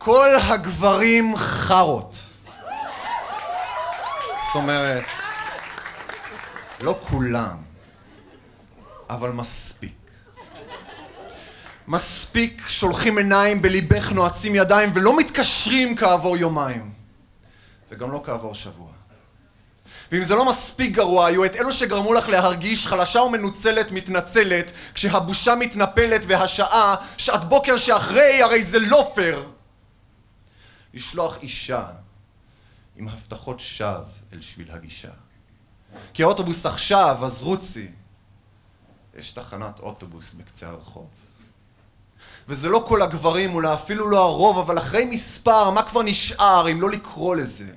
כל הגברים חרות. זאת אומרת, לא כולם, אבל מספיק. מספיק שולחים עיניים בליבך, נועצים ידיים ולא מתקשרים כעבור יומיים. וגם לא כעבור שבוע. ואם זה לא מספיק גרוע, היו את אלו שגרמו לך להרגיש חלשה ומנוצלת, מתנצלת, כשהבושה מתנפלת והשעה, שעת בוקר שאחרי, הרי זה לא פייר. לשלוח אישה עם הבטחות שווא אל שביל הגישה. כי האוטובוס עכשיו, אז רוצי. יש תחנת אוטובוס בקצה הרחוב. וזה לא כל הגברים, אולי אפילו לא הרוב, אבל אחרי מספר, מה כבר נשאר אם לא לקרוא לזה?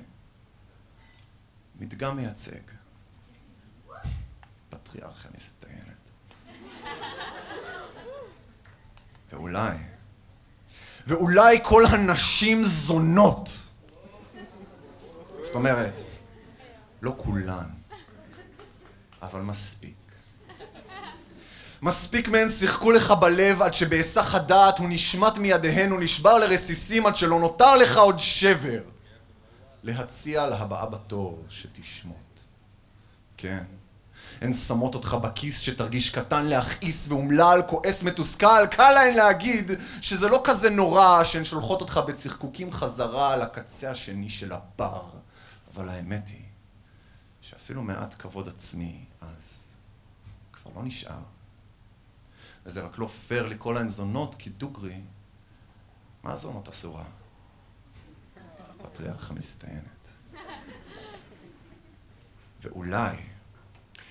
מדגם מייצג. פטריארכיה מסתיינת. ואולי כל הנשים זונות. זאת אומרת, לא כולן, אבל מספיק. מספיק מהן שיחקו לך בלב עד שבהיסח הדעת הוא נשמט מידיהן ונשבר לרסיסים עד שלא נותר לך עוד שבר. להציע להבאה בתור שתשמות. כן, הן שמות אותך בכיס שתרגיש קטן להכעיס ואומלל, כועס מתוסכל, קל להן להגיד שזה לא כזה נורא שהן שולחות אותך בצחקוקים חזרה על הקצה השני של הבר. אבל האמת היא שאפילו מעט כבוד עצמי אז כבר לא נשאר. וזה רק לא פייר לכל ההן זונות, כי דוגרי, מה הזונות אסורה? פטריארכיה מסתיינת.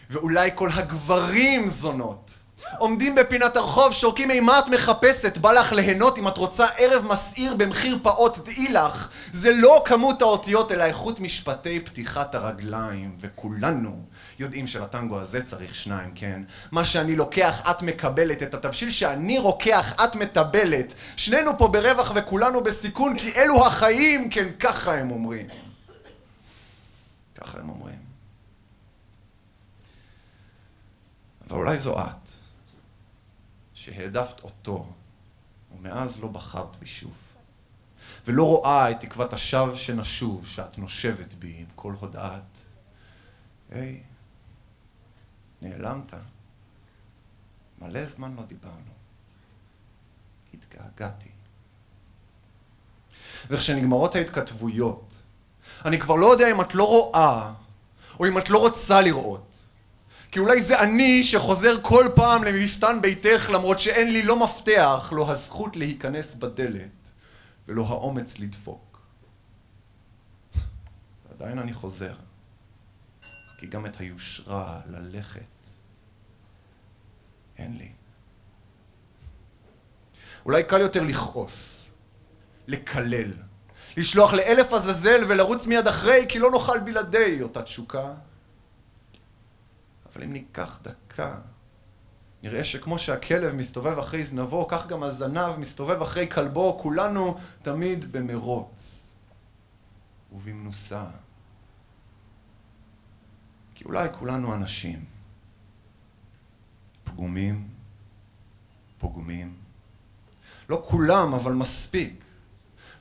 ואולי כל הגברים זונות. עומדים בפינת הרחוב, שורקים אימה את מחפשת, בא לך ליהנות אם את רוצה ערב מסעיר במחיר פעוט, דעי לך. זה לא כמות האותיות אלא איכות משפטי פתיחת הרגליים, וכולנו יודעים שלטנגו הזה צריך שניים, כן? מה שאני לוקח את מקבלת, את התבשיל שאני רוקח את מטבלת. שנינו פה ברווח וכולנו בסיכון, כי אלו החיים, כן, ככה הם אומרים. ככה הם אומרים. אבל אולי זו את. שהעדפת אותו, ומאז לא בחרת בי שוב. ולא רואה את תקוות השווא שנשוב, שאת נושבת בי עם כל הודעת. היי, נעלמת. מלא זמן לא דיברנו. התגעגעתי. וכשנגמרות ההתכתבויות, אני כבר לא יודע אם את לא רואה, או אם את לא רוצה לראות. כי אולי זה אני שחוזר כל פעם למפתן ביתך, למרות שאין לי לא מפתח, לא הזכות להיכנס בדלת, ולא האומץ לדפוק. ועדיין אני חוזר, כי גם את היושרה ללכת אין לי. אולי קל יותר לכעוס, לקלל, לשלוח לאלף עזאזל ולרוץ מיד אחרי, כי לא נוכל בלעדי אותה תשוקה. אבל אם ניקח דקה, נראה שכמו שהכלב מסתובב אחרי זנבו, כך גם הזנב מסתובב אחרי כלבו, כולנו תמיד במרוץ ובמנוסה. כי אולי כולנו אנשים, פוגמים, לא כולם, אבל מספיק.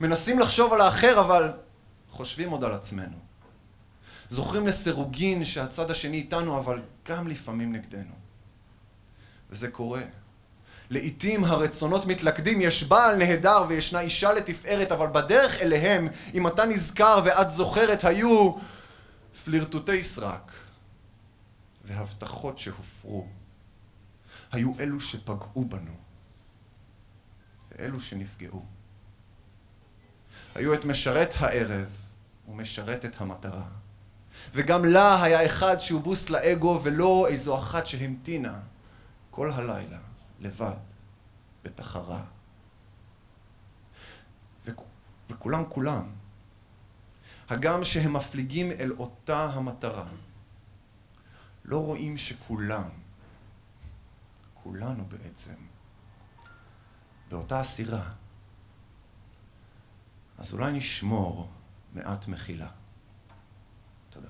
מנסים לחשוב על האחר, אבל חושבים עוד על עצמנו. זוכרים לסירוגין שהצד השני איתנו, אבל גם לפעמים נגדנו. וזה קורה. לעתים הרצונות מתלכדים, יש בעל נהדר וישנה אישה לתפארת, אבל בדרך אליהם, אם אתה נזכר ואת זוכרת, היו פלירטוטי סרק והבטחות שהופרו. היו אלו שפגעו בנו ואלו שנפגעו. היו את משרת הערב ומשרתת המטרה. וגם לה היה אחד שהוא בוס לאגו ולא איזו אחת שהמתינה כל הלילה לבד בתחרה. וכולם, הגם שהם מפליגים אל אותה המטרה, לא רואים שכולנו בעצם, באותה הסירה. אז אולי נשמור מעט מחילה. תודה.